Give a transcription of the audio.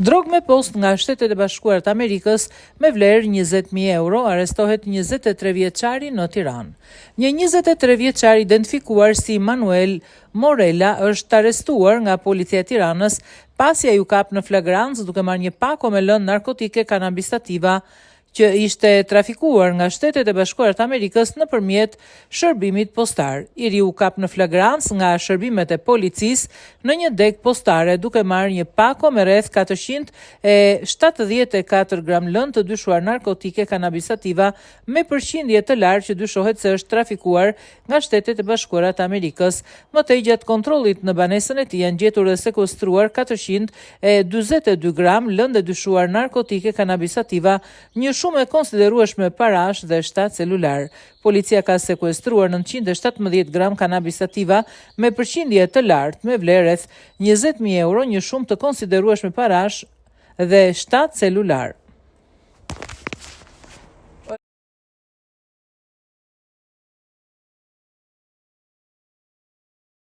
Drogë me post nga Shtetet e Bashkuara të Amerikës me vlerë 20.000 euro arrestohet 23 vjeçari në Tiranë. Një 23 vjeçar identifikuar si Manuel Morella është arrestuar nga policia e Tiranës pasi ai u kap në flagrancë duke marrë një pako me lëndë narkotike kanabis sativa që ishte trafikuar nga Shtetet e Bashkuara të Amerikës nëpërmjet shërbimit postar. I ri u kap në flagrancë nga shërbimet e policisë në një deg postare duke marrë një pako me rreth 474 gram lëndë të dyshuar narkotike kanabis sativa me përqindje të lartë që dyshohet se është trafikuar nga Shtetet e Bashkuara të Amerikës. Më tej gjatë kontrollit në banesën e tij janë gjetur dhe sekuestruar 442 gram lëndë e dyshuar narkotike kanabis sativa, një shumë e konsiderueshme parash dhe 7 celular. Policia ka sekuestruar 917 gram kanabis sativa me përqindje të lartë me vlerë rreth 20.000 euro, një shumë të konsiderueshme parash dhe 7 celular.